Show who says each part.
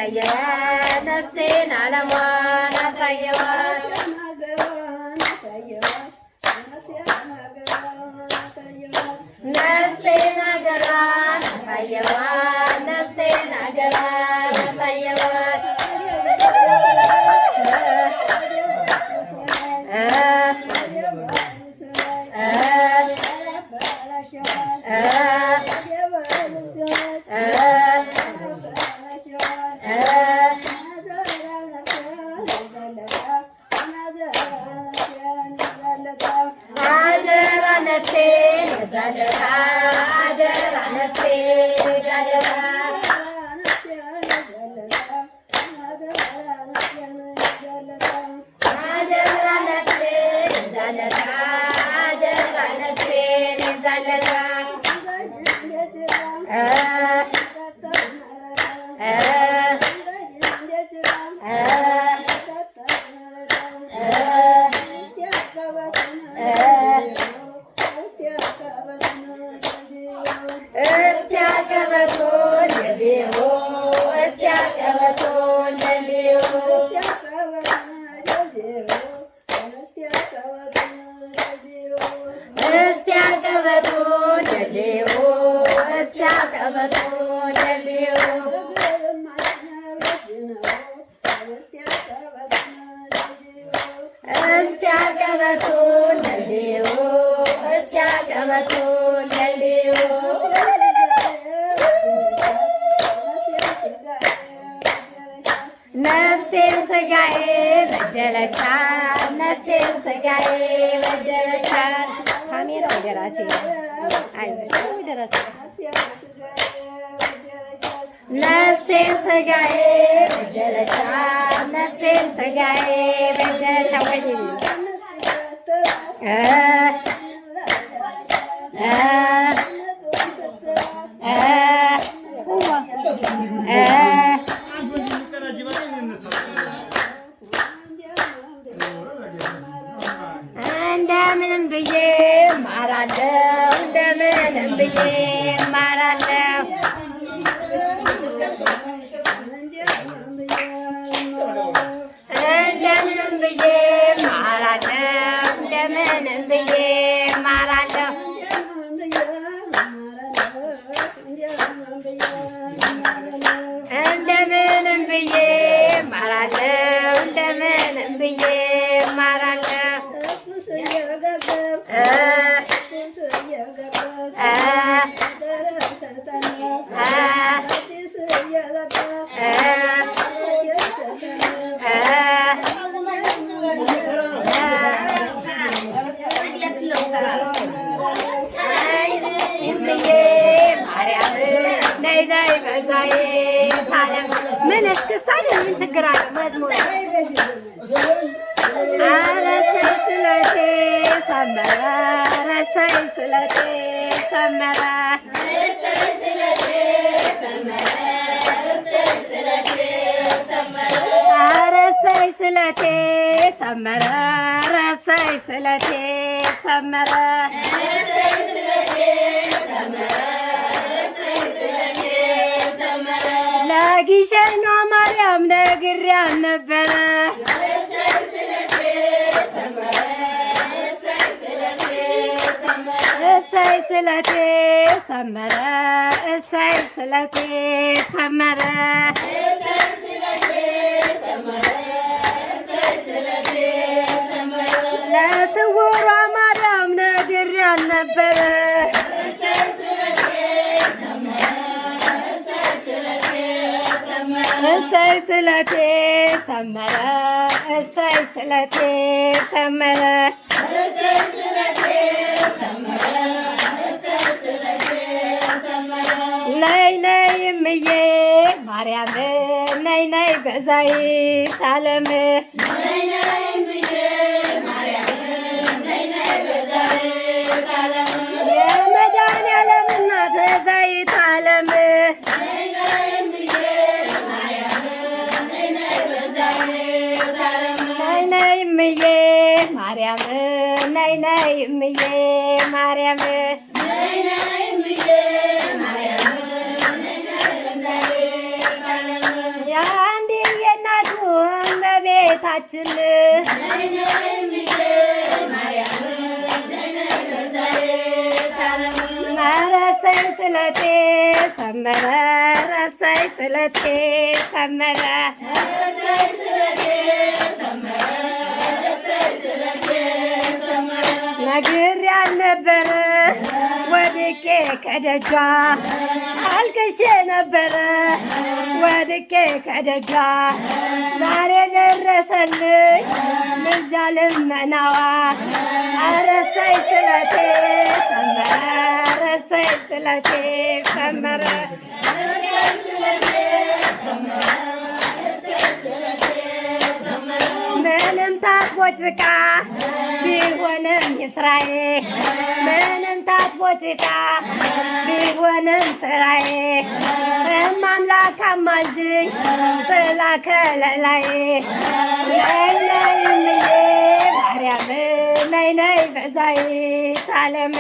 Speaker 1: አሳየዋት ነፍሴን ዓለሟን አሳየዋት ነፍሴን አገሯን አሳየዋት ነፍሴን አገሯን አሳየዋት አደራ ነፍሴን ዛደራ አደራ ነፍሴን ዛደራ አደራ ነፍሴን ዛደራ አደራ ነፍሴን ዛደራ ነፍሴን ስጋዬ በደለቻት ነፍሴን ስጋዬ በደለቻት ካሜራ ወደ ራሴ አይዞሽ ወደ ራሴ ነፍሴን ስጋዬ በደለቻት ነፍሴን ስጋዬ በደለቻት ወይ እንደምንም ብዬ እማራለሁ እንደምንም ብዬ እማራለሁ እንደምንም ብዬ እማራለሁ እንደምንም ብዬ እማራለሁ እንደምንም ብዬ እማራለሁ እንደምንም ብዬ እማራለሁ ምን እስክሳለ ምን ችግር አለ? መዝሙር አረሰይ ስለቴ ሰመረ አረሰይ ስለቴ ሰመረ አረሰይ ስለቴ ሰመረ አረሰይ ስለቴ ሰመረ አረሰይ ስለቴ ሰመረ አረሰይ ስለቴ ሰመረ አረሰይ ስለቴ ሰመረ ለጊሸኗ ማርያም ነግሬያት ነበረ እሰይ ስለቴ ሰመረ እሰይ ስለቴ ሰመረ ለስውሯ ማርያም ነግሬያት ነበረ እሰይ ስለቴ ሰመረ እሰይ ስለቴ ሰመረ እሰይ ስለቴ ሰመረ እሰይ ስለቴ ሰመረ ነይ ነይ እምዬ ማርያም ነይ ነይ በዛይት ዓለም ነይ ነይ እምዬ ማርያም ነይ ነይ በዛይት ዓለም የመድኃኒዓለም እናት ዘይት ዓለም እምዬ ማርያም ነይ ነይ እምዬ ማርያም ነይ ነይ እምዬ ማርያም ነይ ነይ እናታችን ረሰይ ስለቴ ሰመረ ረሰይ ስለቴ ሰመረ ነግሬ አልነበረ ወድቄ ከደጇ አልቅሼ ነበረ ወድቄ ከደጇ ዛሬ ደረሰልኝ ምልጃ ልመናዋ ረሰይ ስለቴ ሰመረ ረሰይ ስለቴ ሰመረ ምንም ታጥቦ ጭቃ ቢሆንም ስራዬ ምንም ታጥቦ ጭቃ ቢሆንም ስራዬ እማምላክ አማልጅኝ ብላ ከለላዬ ነይ ነይ እምዬ ማርያም ነይ ነይ ቤዛዊተ ዓለም